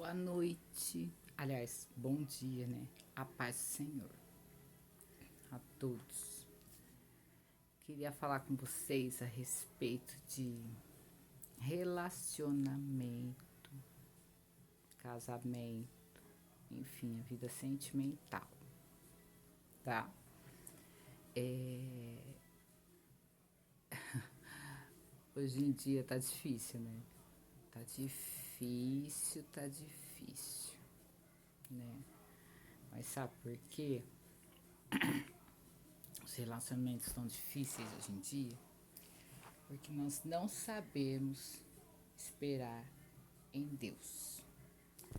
Boa noite. Aliás, bom dia, né? A paz do Senhor a todos. Queria falar com vocês a respeito de relacionamento, casamento, enfim, a vida sentimental, tá? Hoje em dia tá difícil, né? Tá difícil, né? Mas sabe por quê? Os relacionamentos estão difíceis hoje em dia? Porque nós não sabemos esperar em Deus.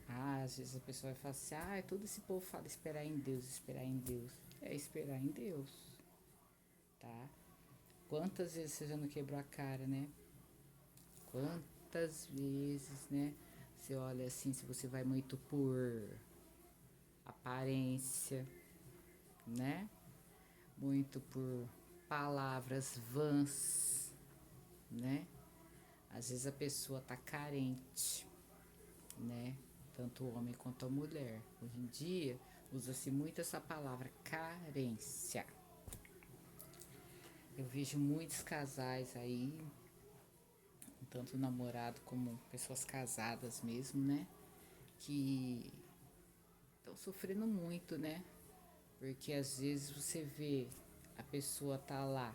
Às vezes a pessoa vai falar assim, todo esse povo fala esperar em Deus, esperar em Deus. É esperar em Deus, tá? Quantas vezes você já não quebrou a cara, né? Quantas vezes, né? Você olha assim, se você vai muito por aparência, né? Muito por palavras vãs, né? Às vezes a pessoa tá carente, né? Tanto o homem quanto a mulher. Hoje em dia usa-se muito essa palavra carência. Eu vejo muitos casais aí, tanto namorado como pessoas casadas mesmo, né? Que estão sofrendo muito, né? Porque às vezes você vê a pessoa tá lá,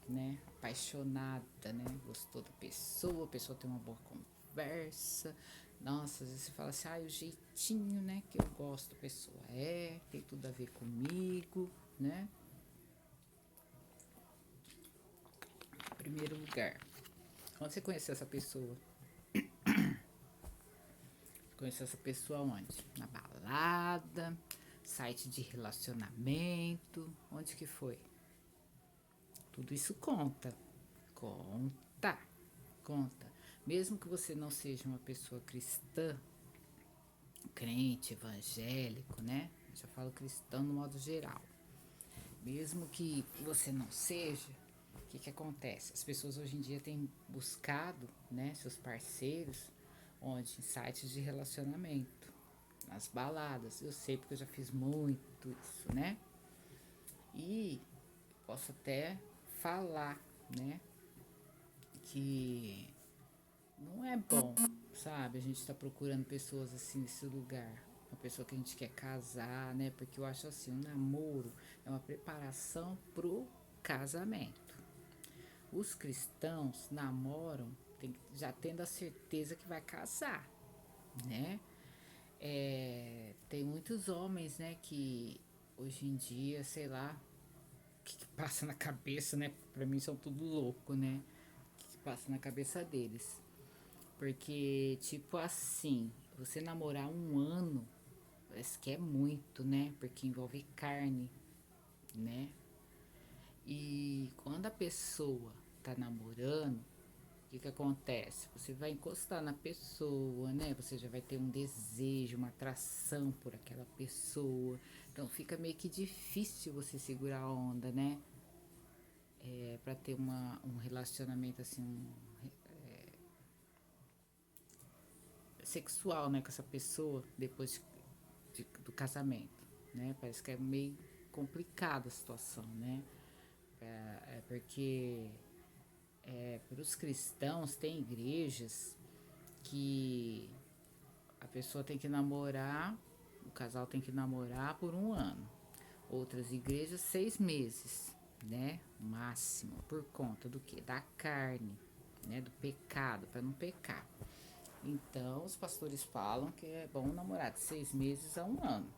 né? Apaixonada, né? Gostou da pessoa, a pessoa tem uma boa conversa. Nossa, às vezes você fala assim, o jeitinho, né? Que eu gosto da pessoa tem tudo a ver comigo, né? Em primeiro lugar, onde você conheceu essa pessoa? Conheceu essa pessoa onde? Na balada, site de relacionamento, onde que foi? Tudo isso conta. Conta, conta. Mesmo que você não seja uma pessoa cristã, crente, evangélico, né? Eu já falo cristão no modo geral. Mesmo que você não seja, o que acontece? As pessoas hoje em dia têm buscado, né, seus parceiros, onde? Em sites de relacionamento, nas baladas. Eu sei porque eu já fiz muito isso, né? E posso até falar, né, que não é bom, sabe? A gente tá procurando pessoas assim nesse lugar. Uma pessoa que a gente quer casar, né? Porque eu acho assim, o namoro é uma preparação pro casamento. Os cristãos namoram já tendo a certeza que vai casar, né? Tem muitos homens, né, que hoje em dia, sei lá, que passa na cabeça, né? Pra mim são tudo louco, né? O que passa na cabeça deles. Porque, tipo assim, você namorar um ano, parece que é muito, né? Porque envolve carne, né? E quando a pessoa tá namorando, o que acontece? Você vai encostar na pessoa, né? Você já vai ter um desejo, uma atração por aquela pessoa. Então fica meio que difícil você segurar a onda, né? Pra ter um relacionamento assim, sexual, né, com essa pessoa depois do casamento, né? Parece que é meio complicada a situação, né? Porque para os cristãos tem igrejas que a pessoa tem que namorar, o casal tem que namorar por um ano. Outras igrejas 6 meses, né? Máximo, por conta do que? Da carne, né? Do pecado, para não pecar. Então, os pastores falam que é bom namorar de 6 meses a um ano.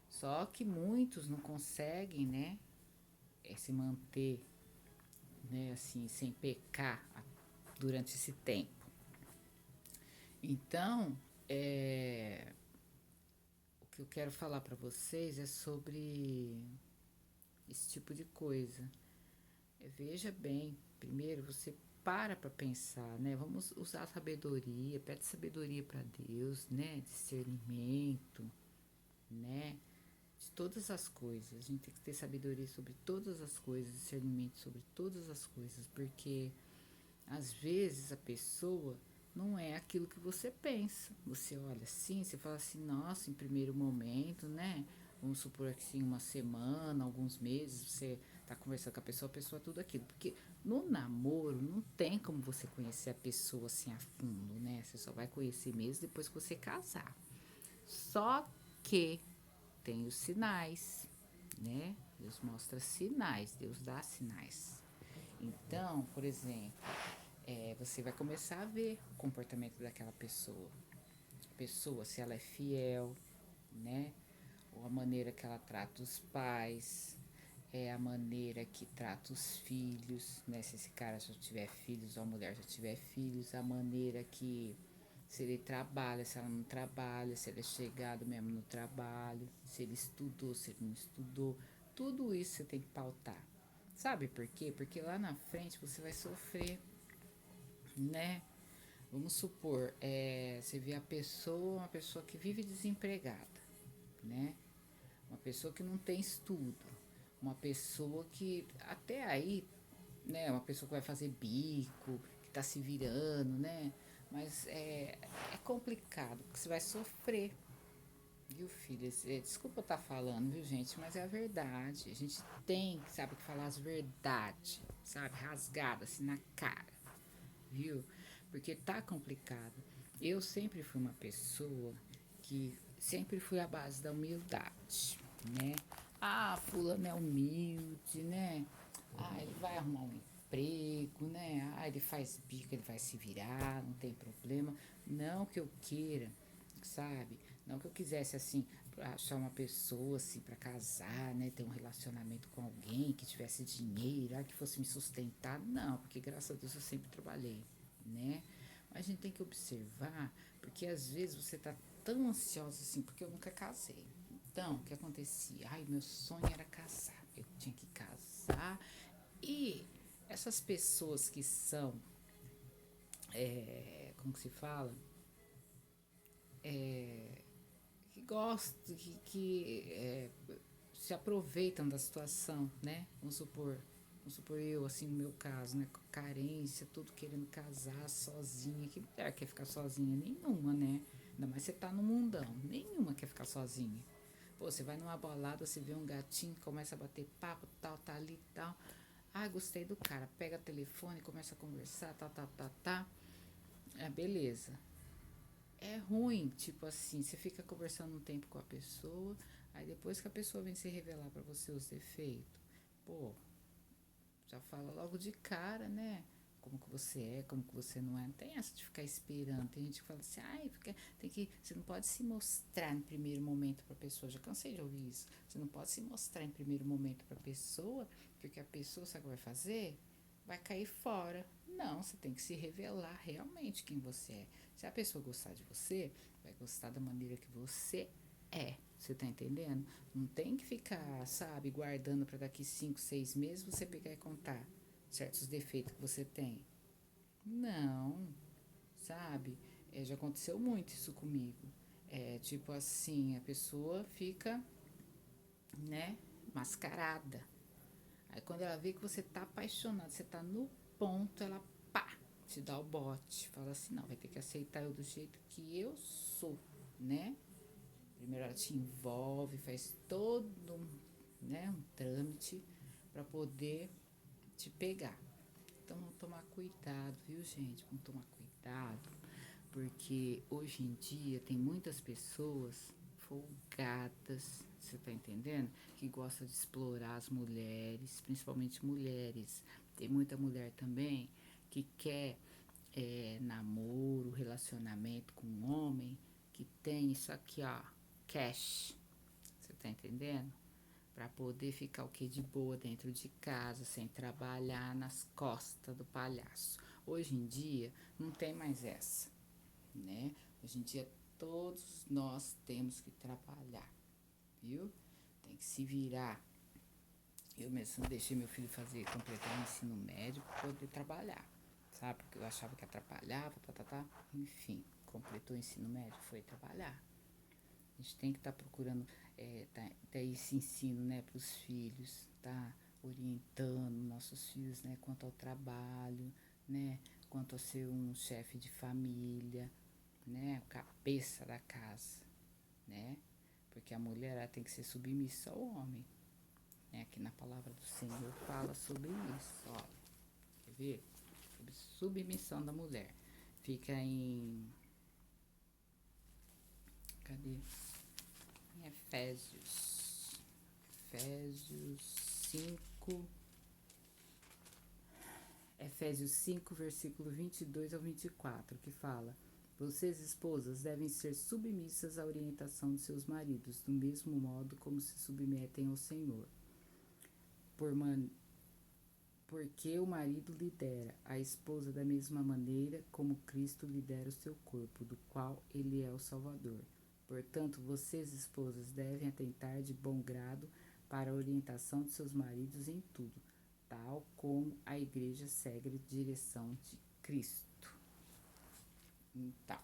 Só que muitos não conseguem, né? Se manter, né? Assim, sem pecar durante esse tempo. Então, o que eu quero falar para vocês é sobre esse tipo de coisa. Veja bem, primeiro você para pensar, né? Vamos usar a sabedoria, pede sabedoria para Deus, né? Discernimento, né? De todas as coisas. A gente tem que ter sabedoria sobre todas as coisas, discernimento sobre todas as coisas, porque às vezes a pessoa não é aquilo que você pensa. Você olha assim, você fala assim, nossa, em primeiro momento, né? Vamos supor que assim, uma semana, alguns meses, você tá conversando com a pessoa é tudo aquilo. Porque no namoro não tem como você conhecer a pessoa assim a fundo, né? Você só vai conhecer mesmo depois que você casar. Só que tem os sinais, né? Deus mostra sinais, Deus dá sinais. Então, por exemplo, você vai começar a ver o comportamento daquela pessoa. Pessoa, se ela é fiel, né? Ou a maneira que ela trata os pais, a maneira que trata os filhos, né? Se esse cara já tiver filhos ou a mulher já tiver filhos, a maneira que se ele trabalha, se ela não trabalha, se ele é chegado mesmo no trabalho, se ele estudou, se ele não estudou, tudo isso você tem que pautar. Sabe por quê? Porque lá na frente você vai sofrer, né? Vamos supor, você vê a pessoa, uma pessoa que vive desempregada, né? Uma pessoa que não tem estudo, uma pessoa que até aí, né? Uma pessoa que vai fazer bico, que tá se virando, né? Mas é complicado, porque você vai sofrer, viu, filha? Desculpa eu estar falando, viu, gente? Mas é a verdade. A gente tem, sabe, que falar as verdades, sabe? Rasgada, assim, na cara, viu? Porque tá complicado. Eu sempre fui uma pessoa que sempre fui à base da humildade, né? Ah, fulano é humilde, né? Ah, ele vai arrumar um emprego, né? Ah, ele faz bico, ele vai se virar, não tem problema. Não que eu queira, sabe? Não que eu quisesse, assim, achar uma pessoa, assim, para casar, né? Ter um relacionamento com alguém que tivesse dinheiro, que fosse me sustentar. Não, porque graças a Deus eu sempre trabalhei, né? Mas a gente tem que observar, porque às vezes você tá tão ansiosa assim, porque eu nunca casei. Então, o que acontecia? Ai, meu sonho era casar. Eu tinha que casar. E essas pessoas que são, como que se fala? Que gostam, que se aproveitam da situação, né? Vamos supor eu, assim, no meu caso, né? Com carência, tudo querendo casar sozinha. Que mulher quer ficar sozinha? Nenhuma, né? Ainda mais você tá no mundão. Nenhuma quer ficar sozinha. Pô, você vai numa balada, você vê um gatinho, começa a bater papo, tal, tá ali e tal. Ah, gostei do cara. Pega o telefone, começa a conversar, tal, tal, tal, tal. Beleza. É ruim, tipo assim, você fica conversando um tempo com a pessoa, aí depois que a pessoa vem se revelar pra você os defeitos, pô, já fala logo de cara, né? Como que você é, como que você não é. Não tem essa de ficar esperando. Tem gente que fala assim, ai, você não pode se mostrar em primeiro momento pra pessoa. Já cansei de ouvir isso. Você não pode se mostrar em primeiro momento pra pessoa, porque a pessoa, sabe o que vai fazer? Vai cair fora. Não, você tem que se revelar realmente quem você é. Se a pessoa gostar de você, vai gostar da maneira que você é. Você tá entendendo? Não tem que ficar, sabe, guardando para daqui 5, 6 meses você pegar e contar certos defeitos que você tem. Não, sabe? Já aconteceu muito isso comigo. Tipo assim, a pessoa fica, né, mascarada. Aí quando ela vê que você tá apaixonado, você tá no ponto, ela pá, te dá o bote. Fala assim, não, vai ter que aceitar eu do jeito que eu sou, né? Primeiro ela te envolve, faz todo né, um trâmite para poder te pegar. Então vamos tomar cuidado, viu, gente? Vamos tomar cuidado, porque hoje em dia tem muitas pessoas folgadas, você tá entendendo? Que gostam de explorar as mulheres, principalmente mulheres. Tem muita mulher também que quer namoro, relacionamento com um homem que tem isso aqui, ó, cash. Você tá entendendo? Para poder ficar o que de boa dentro de casa, sem trabalhar nas costas do palhaço. Hoje em dia não tem mais essa, né? Hoje em dia todos nós temos que trabalhar, viu? Tem que se virar. Eu mesmo deixei meu filho completar o ensino médio para poder trabalhar, sabe? Porque eu achava que atrapalhava, Enfim, completou o ensino médio, foi trabalhar. A gente tem que estar procurando ter esse ensino, né, para os filhos, tá? Orientando nossos filhos, né, quanto ao trabalho, né? quanto a ser um chefe de família, né? O cabeça da casa, né? Porque a mulher ela tem que ser submissa ao homem, né? Aqui na palavra do Senhor fala sobre isso, olha. Quer ver? Sobre submissão da mulher. Fica em... Cadê? Em Efésios. Efésios 5. Efésios 5, versículo 22 ao 24, que fala: Vocês, esposas, devem ser submissas à orientação de seus maridos, do mesmo modo como se submetem ao Senhor. Porque o marido lidera a esposa da mesma maneira como Cristo lidera o seu corpo, do qual ele é o Salvador. Portanto, vocês, esposas, devem atentar de bom grado para a orientação de seus maridos em tudo, tal como a igreja segue a direção de Cristo. Então,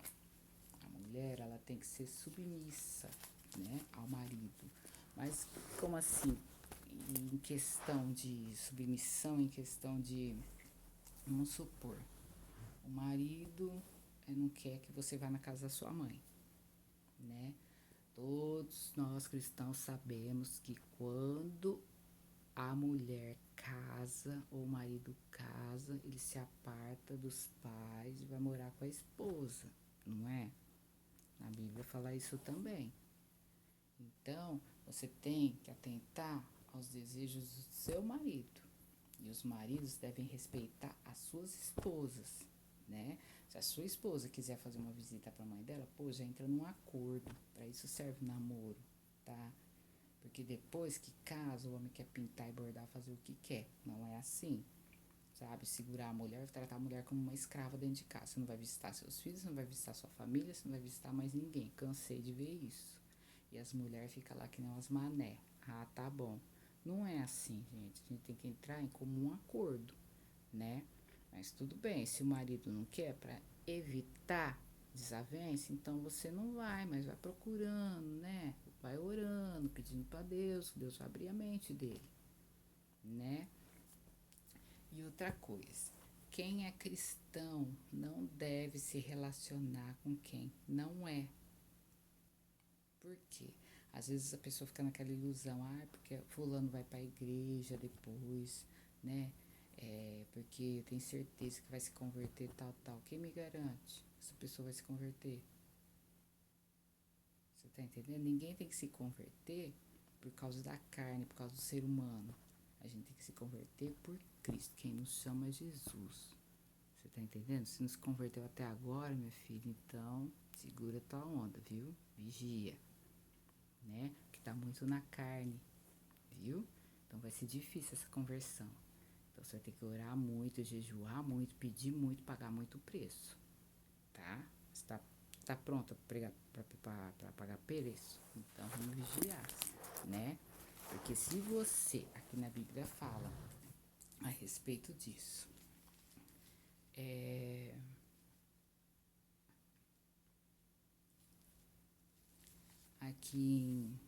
a mulher ela tem que ser submissa, né, ao marido. Mas como assim? Em questão de submissão, em questão de, vamos supor, o marido não quer que você vá na casa da sua mãe, né? Todos nós cristãos sabemos que quando a mulher casa ou o marido casa, ele se aparta dos pais e vai morar com a esposa, não é? A Bíblia fala isso também. Então, você tem que atentar aos desejos do seu marido. E os maridos devem respeitar as suas esposas, né? Se a sua esposa quiser fazer uma visita para a mãe dela, pô, já entra num acordo. Para isso serve o namoro, tá? Porque depois que casa, o homem quer pintar e bordar, fazer o que quer. Não é assim, sabe? Segurar a mulher, tratar a mulher como uma escrava dentro de casa. Você não vai visitar seus filhos, você não vai visitar sua família, você não vai visitar mais ninguém. Cansei de ver isso. E as mulheres ficam lá que nem umas mané. Ah, tá bom. Não é assim, gente. A gente tem que entrar em comum acordo, né? Mas tudo bem, se o marido não quer, para evitar desavença, então você não vai, mas vai procurando, né? Vai orando, pedindo para Deus, que Deus vai abrir a mente dele, né? E outra coisa, quem é cristão não deve se relacionar com quem não é. Por quê? Às vezes a pessoa fica naquela ilusão, porque fulano vai para a igreja depois, né? Porque eu tenho certeza que vai se converter tal. Quem me garante que essa pessoa vai se converter? Você tá entendendo? Ninguém tem que se converter por causa da carne, por causa do ser humano. A gente tem que se converter por Cristo. Quem nos chama é Jesus. Você tá entendendo? Se não se converteu até agora, minha filha, então segura tua onda, viu? Vigia, né? Que tá muito na carne, viu? Então vai ser difícil essa conversão. Então você vai ter que orar muito, jejuar muito, pedir muito, pagar muito preço, tá? Você tá pronta para pagar preço? Então vamos vigiar, né? Porque se você, aqui na Bíblia fala a respeito disso, aqui em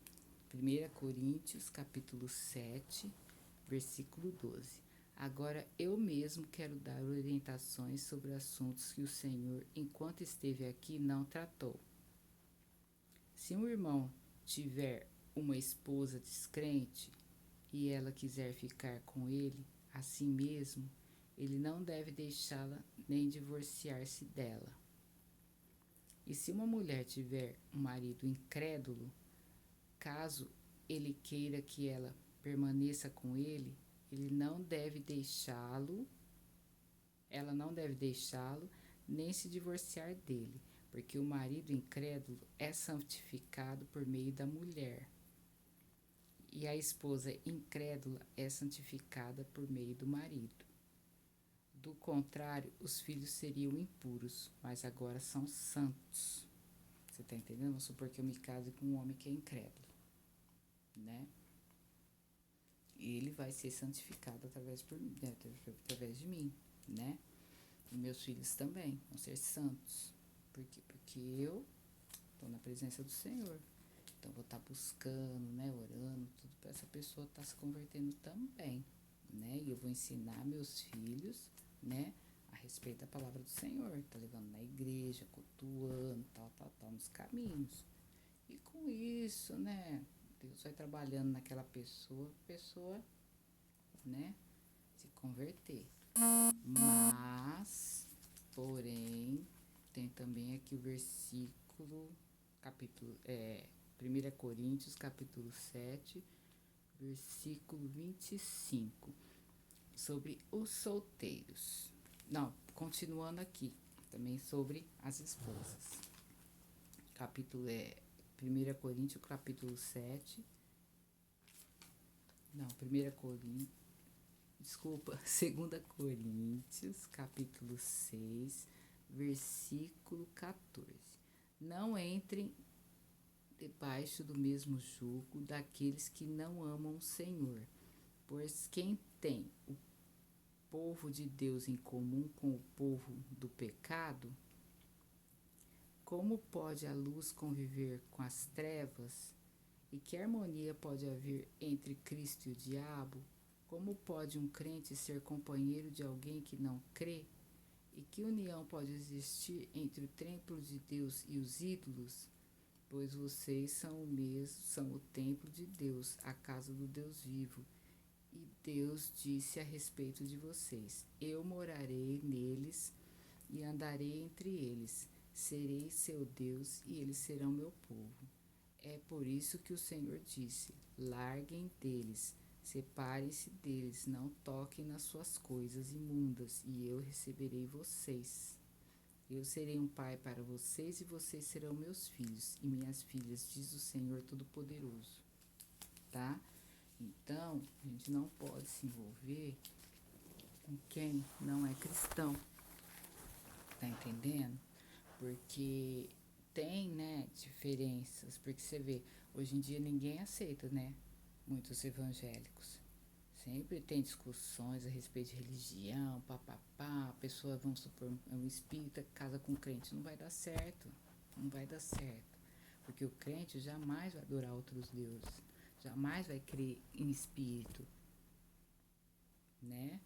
1 Coríntios, capítulo 7, versículo 12. Agora eu mesmo quero dar orientações sobre assuntos que o Senhor, enquanto esteve aqui, não tratou. Se um irmão tiver uma esposa descrente e ela quiser ficar com ele assim mesmo, ele não deve deixá-la nem divorciar-se dela. E se uma mulher tiver um marido incrédulo, caso ele queira que ela permaneça com ele, ele não deve deixá-lo, ela não deve deixá-lo, nem se divorciar dele, porque o marido incrédulo é santificado por meio da mulher, e a esposa incrédula é santificada por meio do marido. Do contrário, os filhos seriam impuros, mas agora são santos. Você tá entendendo? Vamos supor que eu me case com um homem que é incrédulo, né? E ele vai ser santificado através de mim, né? E meus filhos também vão ser santos. Por quê? Porque eu estou na presença do Senhor. Então vou estar buscando, né? Orando, tudo para essa pessoa estar se convertendo também, né? E eu vou ensinar meus filhos, né? a respeito da palavra do Senhor, tá levando na igreja, cultuando, tal, nos caminhos. E com isso, né, Deus vai trabalhando naquela pessoa, né, se converter. Mas, porém, tem também aqui o versículo, capítulo, 1 Coríntios, capítulo 7, versículo 25, sobre os solteiros. Não, continuando aqui, também sobre as esposas. Capítulo 1 Coríntios, capítulo 7. Não, 1 Coríntios. Desculpa, 2 Coríntios, capítulo 6, versículo 14. Não entrem debaixo do mesmo jugo daqueles que não amam o Senhor, pois quem tem o povo de Deus em comum com o povo do pecado, como pode a luz conviver com as trevas? E que harmonia pode haver entre Cristo e o diabo? Como pode um crente ser companheiro de alguém que não crê? E que união pode existir entre o templo de Deus e os ídolos? Pois vocês são o mesmo, são o templo de Deus, a casa do Deus vivo. E Deus disse a respeito de vocês: eu morarei neles e andarei entre eles. Serei seu Deus e eles serão meu povo. É por isso que o Senhor disse: larguem deles, separem-se deles, não toquem nas suas coisas imundas, e eu receberei vocês. Eu serei um pai para vocês, e vocês serão meus filhos e minhas filhas, diz o Senhor Todo-Poderoso. Tá? Então, a gente não pode se envolver com quem não é cristão. Tá entendendo? Porque tem, né, diferenças. Porque você vê, hoje em dia ninguém aceita, né, muitos evangélicos. Sempre tem discussões a respeito de religião, papapá, a pessoa, vamos supor, é um espírita, casa com um crente, não vai dar certo, não vai dar certo. Porque o crente jamais vai adorar outros deuses, jamais vai crer em espírito, né?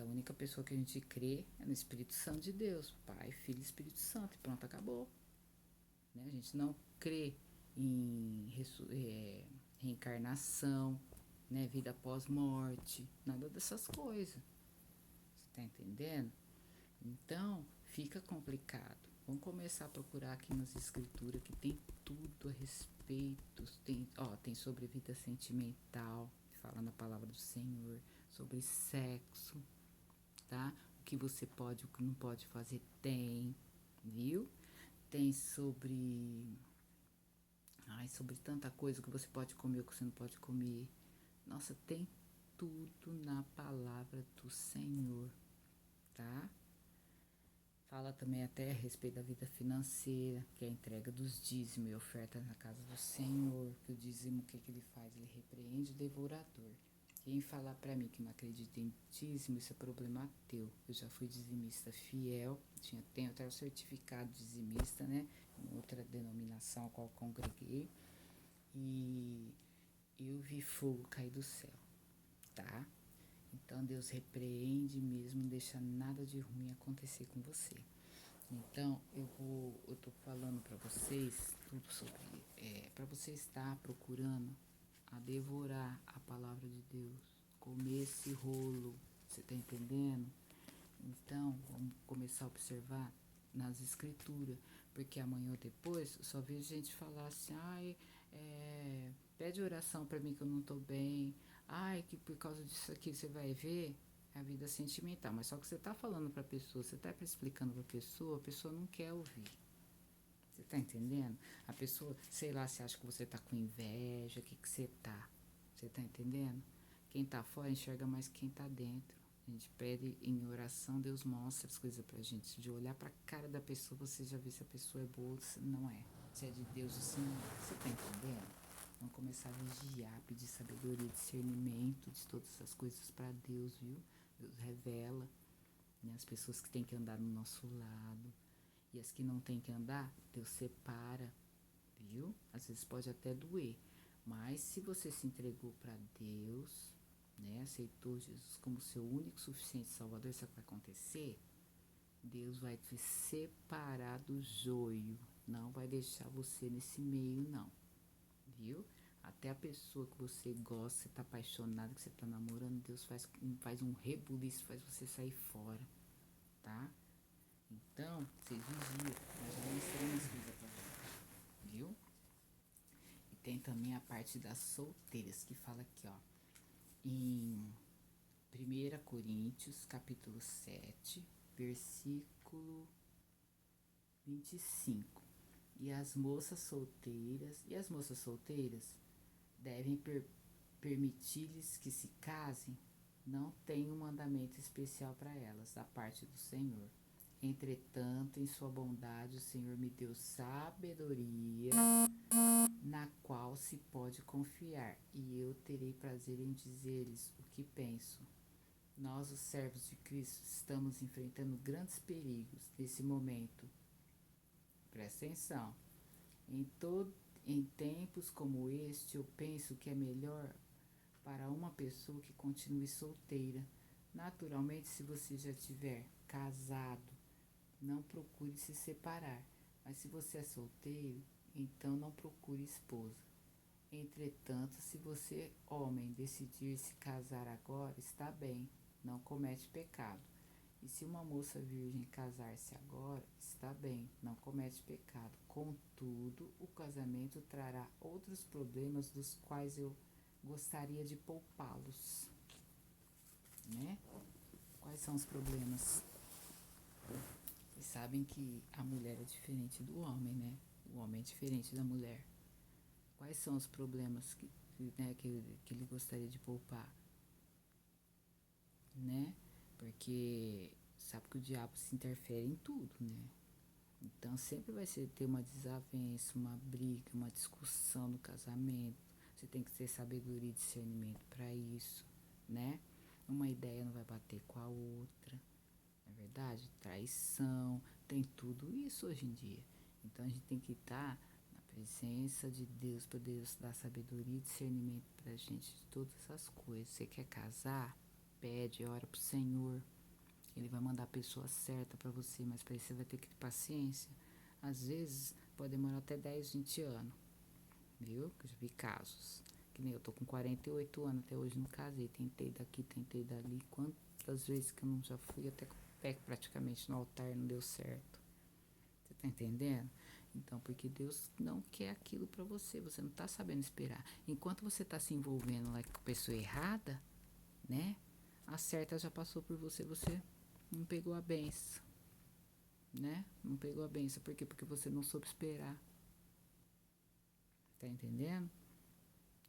A única pessoa que a gente crê é no Espírito Santo de Deus, Pai, Filho e Espírito Santo, e pronto, acabou. Né? A gente não crê em reencarnação, né? Vida após morte, nada dessas coisas. Você tá entendendo? Então, fica complicado. Vamos começar a procurar aqui nas escrituras que tem tudo a respeito. Tem sobre vida sentimental, fala na palavra do Senhor, sobre sexo, tá? O que você pode, o que não pode fazer, tem, viu? Tem sobre tanta coisa que você pode comer, o que você não pode comer. Nossa, tem tudo na palavra do Senhor, tá? Fala também até a respeito da vida financeira, que é a entrega dos dízimos e ofertas na casa do Senhor. Que o dízimo, o que ele faz? Ele repreende o devorador. Quem falar pra mim que não acredita em dízimo, isso é problema teu. Eu já fui dizimista fiel, tenho até o certificado de dizimista, né? Em outra denominação a qual congreguei. E eu vi fogo cair do céu, tá? Então Deus repreende mesmo, não deixa nada de ruim acontecer com você. Então eu tô falando para vocês tudo sobre, para você estar procurando a devorar a palavra de Deus, comer esse rolo, você tá entendendo? Então vamos começar a observar nas escrituras, porque amanhã ou depois eu só vejo gente falar assim, pede oração para mim que eu não tô bem, que por causa disso aqui você vai ver a vida sentimental, mas só que você tá falando pra pessoa, você tá explicando pra pessoa, a pessoa não quer ouvir. Você tá entendendo? A pessoa, sei lá, você acha que você tá com inveja, o que você tá? Você tá entendendo? Quem tá fora enxerga mais quem tá dentro. A gente pede em oração, Deus mostra as coisas pra gente. De olhar pra cara da pessoa, você já vê se a pessoa é boa ou se não é. Se é de Deus ou se não é. Você tá entendendo? Vamos começar a vigiar, pedir sabedoria, discernimento de todas essas coisas pra Deus, viu? Deus revela, né, as pessoas que têm que andar no nosso lado. E as que não têm que andar, Deus separa, viu? Às vezes pode até doer. Mas se você se entregou para Deus, né? Aceitou Jesus como seu único, suficiente Salvador, sabe o que vai acontecer? Deus vai te separar do joio, não vai deixar você nesse meio, não, viu? Até a pessoa que você gosta, você tá apaixonado, que você tá namorando, Deus faz um rebuliço, faz você sair fora, tá? Então, vocês vigiam, nós já mostramos as coisas pra gente, viu? E tem também a parte das solteiras, que fala aqui, ó, em 1 Coríntios, capítulo 7, versículo 25. E as moças solteiras devem permitir-lhes que se casem, não tem um mandamento especial para elas, da parte do Senhor. Entretanto, em sua bondade, o Senhor me deu sabedoria na qual se pode confiar, e eu terei prazer em dizer-lhes o que penso. Nós, os servos de Cristo, estamos enfrentando grandes perigos nesse momento. Presta atenção. Em tempos como este, eu penso que é melhor para uma pessoa que continue solteira. Naturalmente, se você já tiver casado, não procure se separar. Mas se você é solteiro, então não procure esposa. Entretanto, se você, homem, decidir se casar agora, está bem, não comete pecado. E se uma moça virgem casar-se agora, está bem, não comete pecado. Contudo, o casamento trará outros problemas dos quais eu gostaria de poupá-los, né? Quais são os problemas? Vocês sabem que a mulher é diferente do homem, né? O homem é diferente da mulher. Quais são os problemas que ele gostaria de poupar, né? Porque sabe que o diabo se interfere em tudo, né? Então sempre vai ter uma desavença, uma briga, uma discussão no casamento. Você tem que ter sabedoria e discernimento para isso, né? Uma ideia não vai bater com a outra, não é verdade? Traição, tem tudo isso hoje em dia. Então a gente tem que estar na presença de Deus, para Deus dar sabedoria e discernimento pra gente de todas essas coisas. Você quer casar? Pede, ora pro Senhor. Ele vai mandar a pessoa certa para você, mas para isso você vai ter que ter paciência. Às vezes pode demorar até 10, 20 anos, viu? Que eu já vi casos. Que nem eu tô com 48 anos, até hoje não casei. Tentei daqui, tentei dali. Quantas vezes que eu não já fui até com o pé praticamente no altar, não deu certo. Você tá entendendo? Então, porque Deus não quer aquilo para você, você não tá sabendo esperar. Enquanto você tá se envolvendo lá com a pessoa errada, né? A certa já passou por você, você não pegou a benção, né? Não pegou a benção. Por quê? Porque você não soube esperar. Tá entendendo?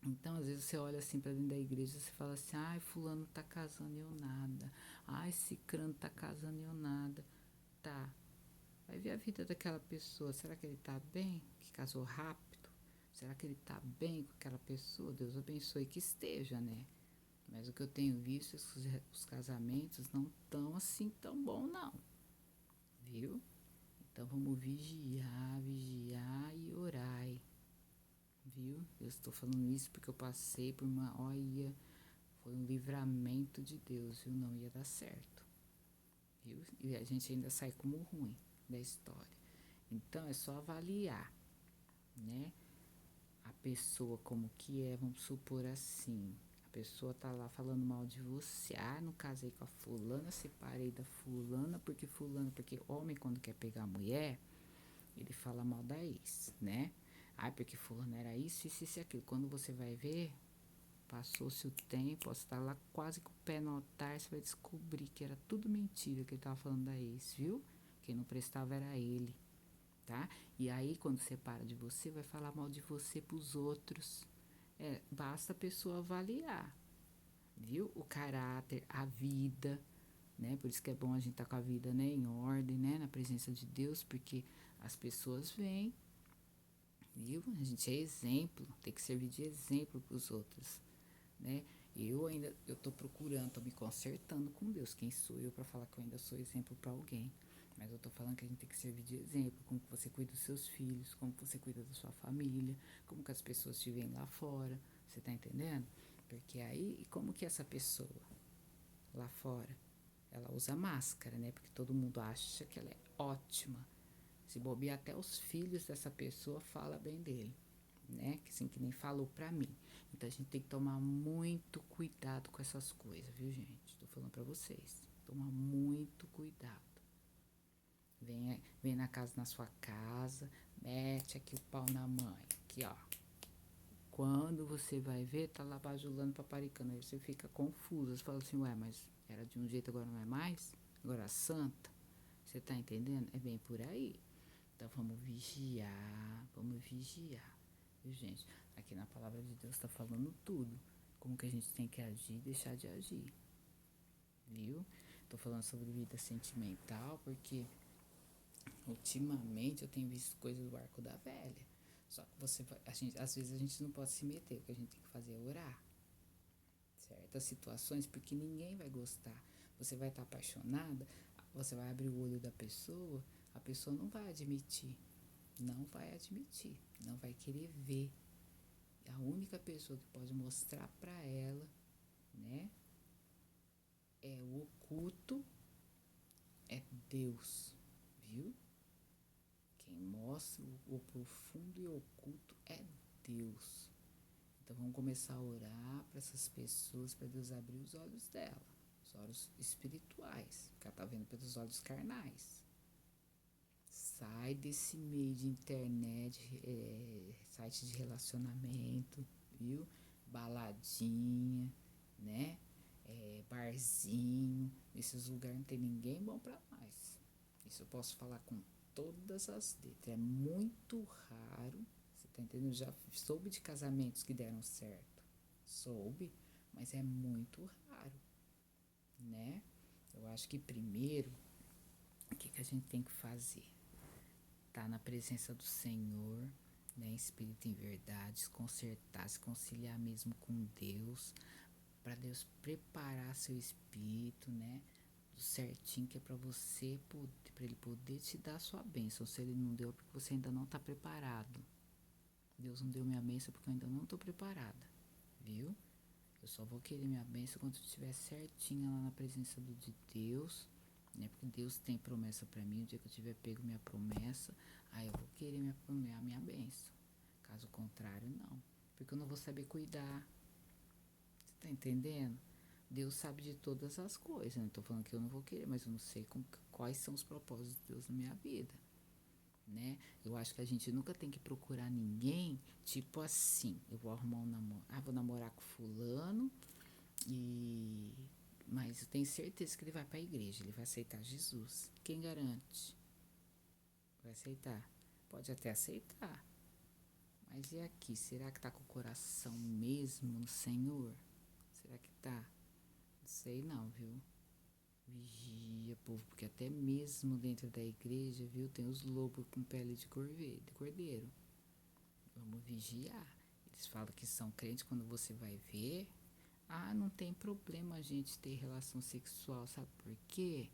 Então, às vezes você olha assim pra dentro da igreja e você fala assim, ai, fulano tá casando e eu nada. Ai, cicrano tá casando e eu nada. Tá. Vai ver a vida daquela pessoa. Será que ele tá bem? Que casou rápido? Será que ele tá bem com aquela pessoa? Deus abençoe que esteja, né? Mas o que eu tenho visto, os casamentos não estão assim tão bom, não. Viu? Então vamos vigiar, vigiar e orar, viu? Eu estou falando isso porque eu passei por uma, olha, foi um livramento de Deus, viu? Não ia dar certo, viu? E a gente ainda sai como ruim da história. Então é só avaliar, né? A pessoa como que é, vamos supor assim. A pessoa tá lá falando mal de você. Ah, não casei com a fulana, separei da fulana, porque homem quando quer pegar a mulher, ele fala mal da ex, né? Ah, porque fulano era isso e aquilo. Quando você vai ver, passou-se o tempo, você tá lá quase com o pé no altar, você vai descobrir que era tudo mentira que ele tava falando da ex, viu? Quem não prestava era ele, tá? E aí, quando separa de você, vai falar mal de você pros outros. Basta a pessoa avaliar, viu? O caráter, a vida, né? Por isso que é bom a gente estar com a vida, né, em ordem, né, na presença de Deus, porque as pessoas vêm, viu? A gente é exemplo, tem que servir de exemplo para os outros, né? Eu tô procurando, tô me consertando com Deus. Quem sou eu para falar que eu ainda sou exemplo para alguém? Mas eu tô falando que a gente tem que servir de exemplo, como que você cuida dos seus filhos, como que você cuida da sua família, como que as pessoas te veem lá fora, você tá entendendo? Porque aí, como que essa pessoa lá fora, ela usa máscara, né? Porque todo mundo acha que ela é ótima. Se bobear, até os filhos dessa pessoa falam bem dele, né? Que assim, que nem falou pra mim. Então a gente tem que tomar muito cuidado com essas coisas, viu, gente? Tô falando pra vocês. Tomar muito cuidado. Vem na sua casa, mete aqui o pau na mãe. Aqui, ó. Quando você vai ver, tá lá bajulando, paparicando. Aí você fica confuso. Você fala assim, ué, mas era de um jeito, agora não é mais? Agora é santa? Você tá entendendo? É bem por aí. Então vamos vigiar, vamos vigiar. Viu, gente? Aqui na palavra de Deus tá falando tudo. Como que a gente tem que agir e deixar de agir. Viu? Tô falando sobre vida sentimental porque ultimamente eu tenho visto coisas do arco da velha. Só que às vezes a gente não pode se meter, o que a gente tem que fazer é orar. Certas situações, porque ninguém vai gostar. Você vai estar apaixonada, você vai abrir o olho da pessoa, a pessoa não vai admitir. Não vai admitir, não vai querer ver. A única pessoa que pode mostrar para ela, né, é o oculto, é Deus, viu? Quem mostra o profundo e oculto é Deus. Então vamos começar a orar para essas pessoas, para Deus abrir os olhos dela, os olhos espirituais, porque ela está vendo pelos olhos carnais. Sai desse meio de internet, site de relacionamento, viu? Baladinha, né? Barzinho. Esses lugares não tem ninguém bom para nós. Isso eu posso falar com todas as letras. É muito raro. Você tá entendendo? Já soube de casamentos que deram certo. Soube, mas é muito raro, né? Eu acho que primeiro, o que a gente tem que fazer? Tá na presença do Senhor, né, em espírito em verdade, se consertar, se conciliar mesmo com Deus, para Deus preparar seu espírito, né, do certinho que é para você poder, para ele poder te dar a sua bênção. Se ele não deu, é porque você ainda não está preparado. Deus não deu minha bênção porque eu ainda não estou preparada, viu? Eu só vou querer minha bênção quando eu estiver certinha lá na presença de Deus, né? Porque Deus tem promessa para mim. O dia que eu tiver pego minha promessa, aí eu vou querer minha bênção. Caso contrário, não. Porque eu não vou saber cuidar. Você tá entendendo? Deus sabe de todas as coisas. Não tô falando que eu não vou querer, mas eu não sei quais são os propósitos de Deus na minha vida, né? Eu acho que a gente nunca tem que procurar ninguém, tipo assim, eu vou arrumar um namoro. Ah, vou namorar com fulano, mas eu tenho certeza que ele vai para a igreja, ele vai aceitar Jesus. Quem garante? Vai aceitar? Pode até aceitar. Mas e aqui? Será que tá com o coração mesmo no Senhor? Será que tá? Não sei não, viu? Vigia, povo, porque até mesmo dentro da igreja, viu, tem os lobos com pele de cordeiro. Vamos vigiar. Eles falam que são crentes, quando você vai ver, não tem problema a gente ter relação sexual, sabe por quê?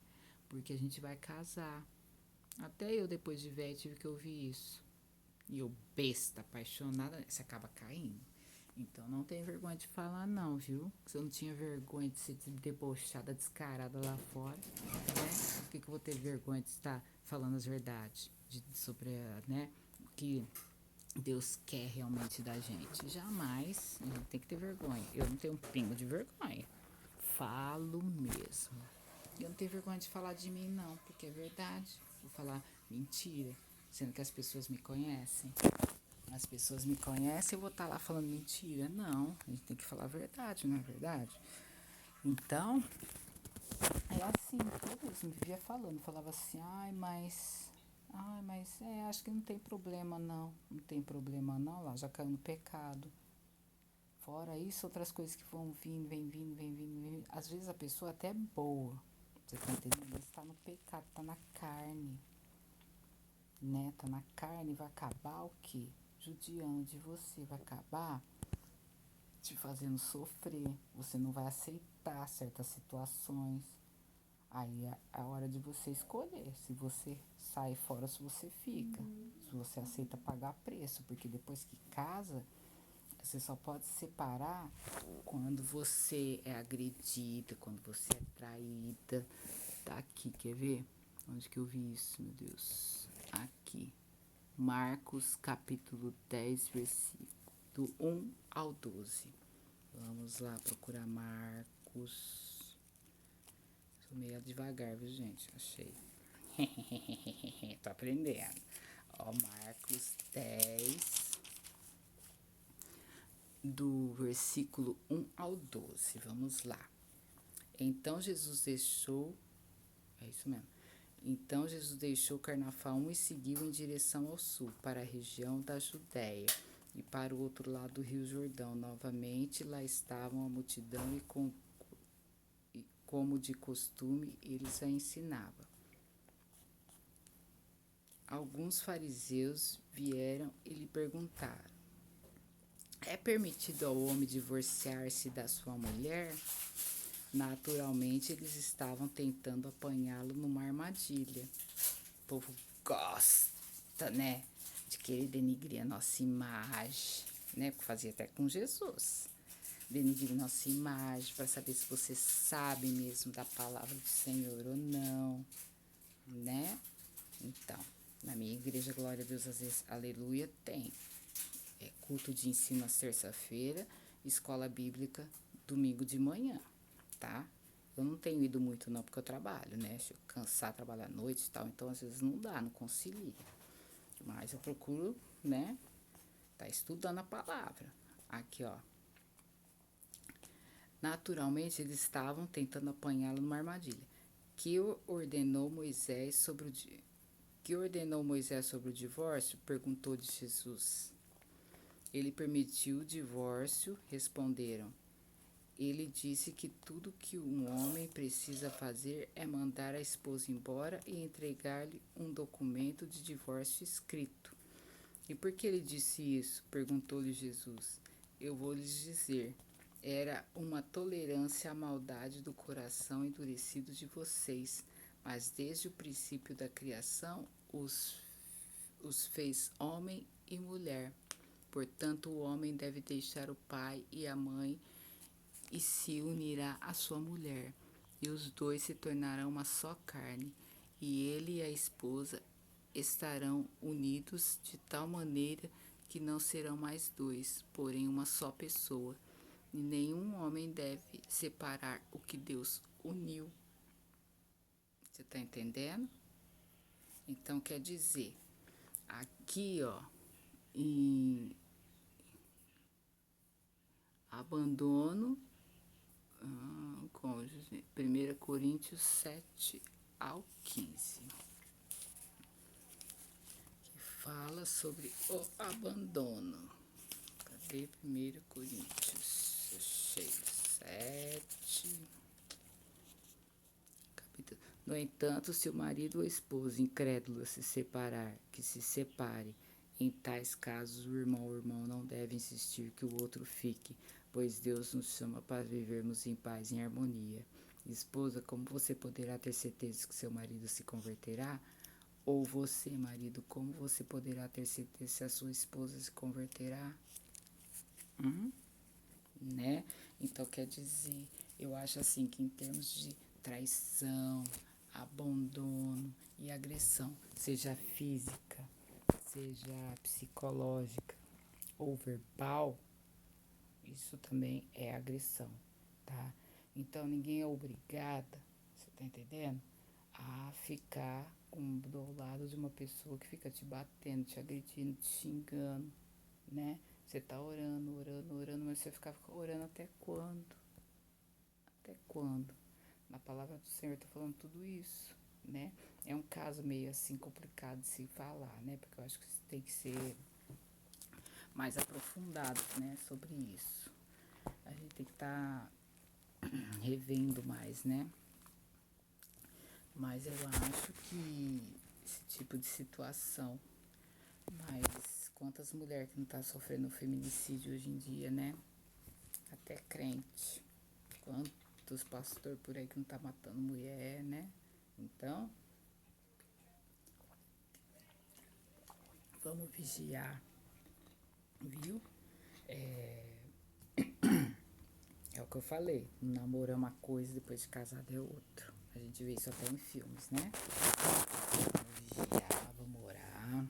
Porque a gente vai casar. Até eu, depois de velho, tive que ouvir isso. E eu, besta, apaixonada, você acaba caindo. Então não tem vergonha de falar não, viu? Se eu não tinha vergonha de ser debochada, descarada lá fora, né? Por que eu vou ter vergonha de estar falando as verdades? Sobre, né? O que Deus quer realmente da gente. Jamais a gente tem que ter vergonha. Eu não tenho um pingo de vergonha. Falo mesmo. Eu não tenho vergonha de falar de mim, não, porque é verdade. Vou falar mentira, sendo que as pessoas me conhecem. As pessoas me conhecem, eu vou estar lá falando mentira. Não, a gente tem que falar a verdade, não é verdade? Então, é assim, todos me vivia falando, falava assim, acho que não tem problema não, não tem problema não, lá já caiu no pecado. Fora isso, outras coisas que vão vindo, vem vindo, vem vindo, vem vindo. Às vezes a pessoa até é boa, você tá entendendo? Mas tá no pecado, tá na carne, né? Tá na carne, vai acabar o quê? Judiando de você, vai acabar te fazendo sofrer, você não vai aceitar certas situações. Aí é a hora de você escolher se você sai fora ou se você fica. Se você aceita pagar preço, porque depois que casa, Você só pode separar quando você é agredida, quando você é traída. Tá aqui, quer ver? Onde que eu vi isso, meu Deus? Aqui. Marcos, capítulo 10, versículo do 1 ao 12. Vamos lá procurar Marcos. Sou meio devagar, viu, gente? Achei. Tô aprendendo. Ó, Marcos 10, do versículo 1 ao 12. Vamos lá. Então Jesus deixou. É isso mesmo. Então Jesus deixou Carnafaum e seguiu em direção ao sul, para a região da Judéia e para o outro lado do rio Jordão. Novamente lá estavam a multidão e como de costume, eles a ensinava. Alguns fariseus vieram e lhe perguntaram: é permitido ao homem divorciar-se da sua mulher? Naturalmente, eles estavam tentando apanhá-lo numa armadilha. O povo gosta, né, de querer denigrir a nossa imagem, né, porque fazia até com Jesus. Denigrir nossa imagem para saber se você sabe mesmo da palavra do Senhor ou não, né? Então, na minha igreja, glória a Deus, às vezes, aleluia, tem culto de ensino às terça-feira, escola bíblica domingo de manhã, tá? Eu não tenho ido muito não, porque eu trabalho, né? Se eu cansar, trabalhar à noite e tal, então às vezes não dá, não concilia. Mas eu procuro, né, tá estudando a palavra. Aqui, ó. Naturalmente, eles estavam tentando apanhá-lo numa armadilha. Que ordenou Moisés sobre o divórcio? Perguntou de Jesus. Ele permitiu o divórcio, responderam. Ele disse que tudo que um homem precisa fazer é mandar a esposa embora e entregar-lhe um documento de divórcio escrito. E por que ele disse isso? Perguntou-lhe Jesus. Eu vou lhes dizer. Era uma tolerância à maldade do coração endurecido de vocês, mas desde o princípio da criação os fez homem e mulher. Portanto, o homem deve deixar o pai e a mãe e se unirá à sua mulher, e os dois se tornarão uma só carne, e ele e a esposa estarão unidos de tal maneira que não serão mais dois, porém uma só pessoa. E nenhum homem deve separar o que Deus uniu. Você tá entendendo? Então quer dizer, aqui ó, em abandono cônjuge, 1 Coríntios 7 ao 15, que fala sobre o abandono. Cadê 1 Coríntios? Achei 7. Capítulo. No entanto, se o marido ou a esposa incrédula se separar, que se separe. Em tais casos, o irmão ou irmão não deve insistir que o outro fique, pois Deus nos chama para vivermos em paz e em harmonia. Esposa, como você poderá ter certeza que seu marido se converterá? Ou você, marido, como você poderá ter certeza se a sua esposa se converterá? Né? Então, quer dizer, eu acho assim que em termos de traição, abandono e agressão, seja física, seja psicológica ou verbal, isso também é agressão, tá? Então ninguém é obrigada, você tá entendendo? A ficar do lado de uma pessoa que fica te batendo, te agredindo, te xingando, né? Você tá orando, orando, orando, mas você fica orando até quando? Até quando? Na palavra do Senhor tá falando tudo isso, né? É um caso meio assim complicado de se falar, né? Porque eu acho que tem que ser mais aprofundado, né? Sobre isso. A gente tem que estar revendo mais, né? Mas eu acho que esse tipo de situação, mas quantas mulheres que não tá sofrendo feminicídio hoje em dia, né? Até crente. Quantos pastores por aí que não tá matando mulher, né? Então, vamos vigiar, viu? É, é o que eu falei, namoro é uma coisa, depois de casado é outra. A gente vê isso até em filmes, né? Vamos vigiar, vamos morar.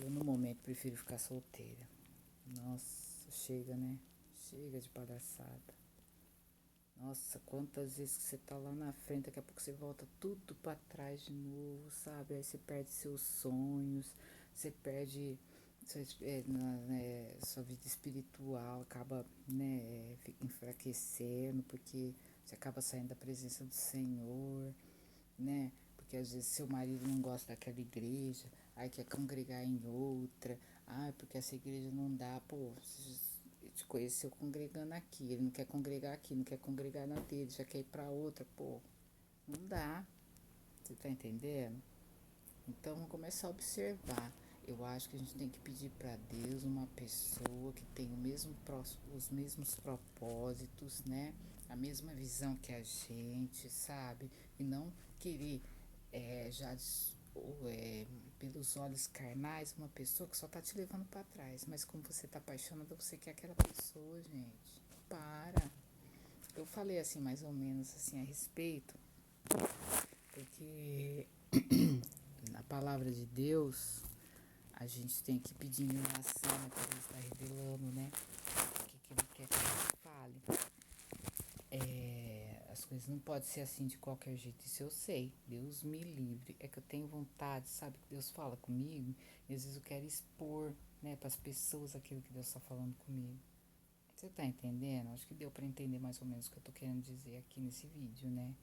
Eu, no momento, prefiro ficar solteira. Nossa, chega, né? Chega de palhaçada. Nossa, quantas vezes que você tá lá na frente, daqui a pouco você volta tudo pra trás de novo, sabe? Aí você perde seus sonhos, você perde sua vida espiritual, acaba, né, enfraquecendo, porque você acaba saindo da presença do Senhor, né? Porque às vezes seu marido não gosta daquela igreja, aí quer congregar em outra, porque essa igreja não dá, pô, ele te conheceu congregando aqui, ele não quer congregar aqui, não quer congregar na dele, já quer ir pra outra, pô, não dá, você tá entendendo? Então vamos começar a observar. Eu acho que a gente tem que pedir para Deus uma pessoa que tem os mesmos propósitos, né? A mesma visão que a gente, sabe? E não querer já pelos olhos carnais uma pessoa que só tá te levando para trás. Mas como você tá apaixonada, você quer aquela pessoa, gente. Para. Eu falei assim mais ou menos assim a respeito, porque na palavra de Deus a gente tem que pedir em oração, né, para Deus estar revelando, né? O que Ele quer que a gente fale. As coisas não podem ser assim de qualquer jeito, isso eu sei. Deus me livre. É que eu tenho vontade, sabe? Que Deus fala comigo. E às vezes eu quero expor, né, para as pessoas aquilo que Deus está falando comigo. Você tá entendendo? Acho que deu para entender mais ou menos o que eu tô querendo dizer aqui nesse vídeo, né?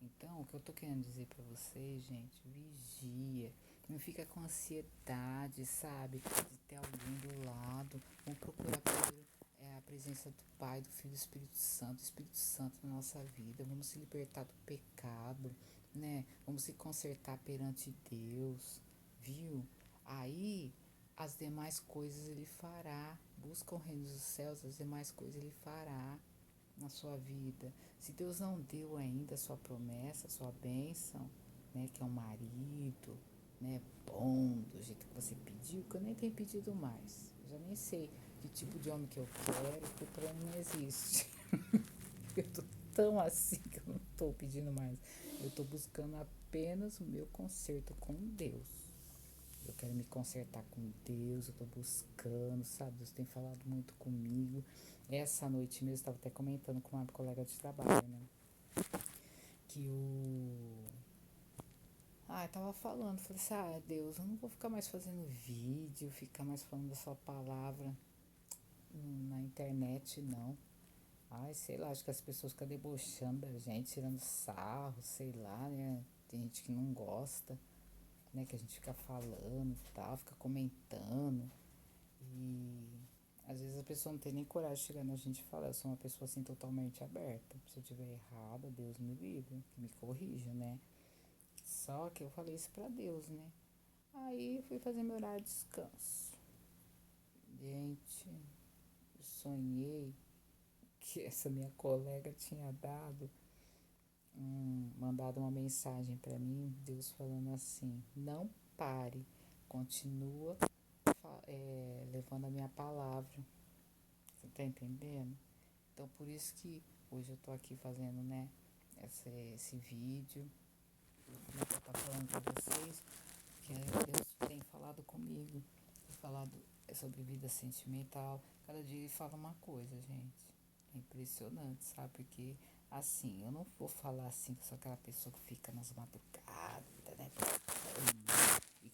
Então, o que eu tô querendo dizer pra vocês, gente, vigia. Não fica com ansiedade, sabe? De ter alguém do lado. Vamos procurar primeiro a presença do Pai, do Filho e do Espírito Santo na nossa vida. Vamos se libertar do pecado, né? Vamos se consertar perante Deus, viu? Aí, as demais coisas Ele fará. Busca o reino dos céus, as demais coisas Ele fará na sua vida. Se Deus não deu ainda a sua promessa, a sua bênção, né, que é um marido, né, bom, do jeito que você pediu, que eu nem tenho pedido mais. Eu já nem sei que tipo de homem que eu quero, porque pra mim não existe. Eu tô tão assim que eu não tô pedindo mais. Eu tô buscando apenas o meu conserto com Deus. Eu quero me consertar com Deus, eu tô buscando, sabe? Deus tem falado muito comigo. Essa noite mesmo, eu estava até comentando com uma colega de trabalho, né? Que o. Eu tava falando, falei assim, Deus, eu não vou ficar mais fazendo vídeo, ficar mais falando da sua palavra na internet, não. Sei lá, acho que as pessoas ficam debochando da gente, tirando sarro, sei lá, né? Tem gente que não gosta, né? Que a gente fica falando e tal, fica comentando. E às vezes a pessoa não tem nem coragem de chegar na gente e falar, eu sou uma pessoa assim totalmente aberta. Se eu tiver errada, Deus me livre, que me corrija, né? Só que eu falei isso pra Deus, né? Aí fui fazer meu horário de descanso. Gente, eu sonhei que essa minha colega tinha mandado uma mensagem pra mim, Deus falando assim, não pare, continua levando a minha palavra. Você tá entendendo? Então por isso que hoje eu tô aqui fazendo, né, esse vídeo. Eu tô falando com vocês que Deus tem falado comigo, tem falado sobre vida sentimental. Cada dia ele fala uma coisa, gente. É impressionante, sabe? Porque assim, eu não vou falar assim que sou aquela pessoa que fica nas madrugadas, né? E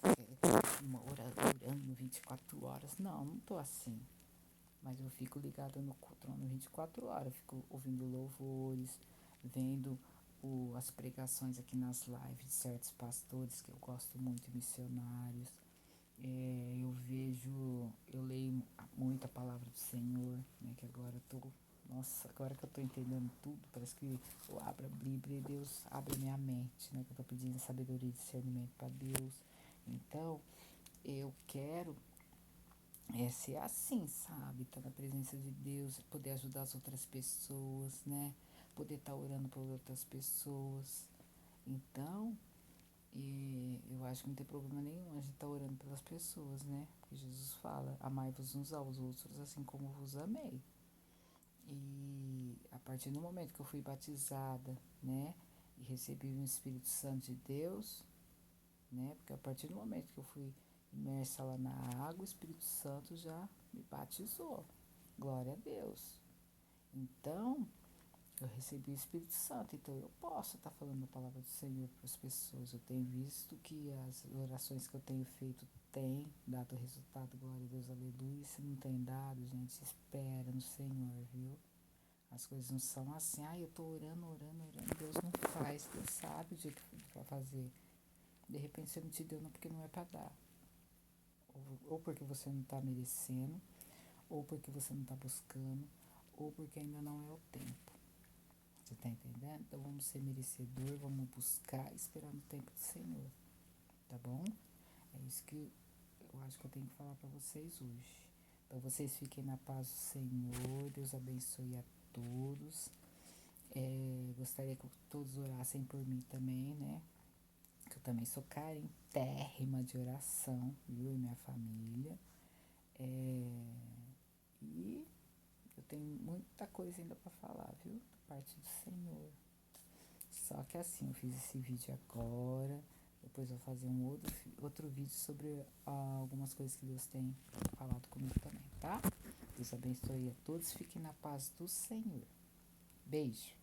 orando 24 horas. Não, não tô assim. Mas eu fico ligada no trono 24 horas, fico ouvindo louvores, vendo as pregações aqui nas lives de certos pastores que eu gosto muito, missionários. Eu leio muito a palavra do Senhor, né? Que agora eu tô, nossa, agora que eu tô entendendo tudo, parece que eu abro a Bíblia e Deus abre a minha mente, né? Que eu tô pedindo sabedoria e discernimento para Deus. Então, eu quero ser assim, sabe? Estar na presença de Deus, poder ajudar as outras pessoas, né? Poder estar orando por outras pessoas. Então, E eu acho que não tem problema nenhum a gente estar orando pelas pessoas, né? Porque Jesus fala, amai-vos uns aos outros assim como vos amei. E a partir do momento que eu fui batizada, né? E recebi o Espírito Santo de Deus, né? Porque a partir do momento que eu fui imersa lá na água, o Espírito Santo já me batizou. Glória a Deus. Então, eu recebi o Espírito Santo, então eu posso estar falando a palavra do Senhor para as pessoas. Eu tenho visto que as orações que eu tenho feito têm dado resultado, glória a Deus, aleluia. Se não tem dado, gente, espera no Senhor, viu? As coisas não são assim, eu tô orando, orando, orando, Deus não faz, Deus sabe o jeito que vai fazer. De repente você não te deu não porque não é para dar. Ou porque você não está merecendo, ou porque você não está buscando, ou porque ainda não é o tempo. Você tá entendendo? Então vamos ser merecedor, vamos buscar, esperar no tempo do Senhor. Tá bom? É isso que eu acho que eu tenho que falar para vocês hoje. Então vocês fiquem na paz do Senhor. Deus abençoe a todos. Gostaria que todos orassem por mim também, né? Que eu também sou carentérrima de oração, viu? E minha família. E eu tenho muita coisa ainda para falar, viu? Da parte do Senhor. Só que assim, eu fiz esse vídeo agora. Depois eu vou fazer um outro vídeo sobre algumas coisas que Deus tem falado comigo também, tá? Deus abençoe a todos. Fiquem na paz do Senhor. Beijo.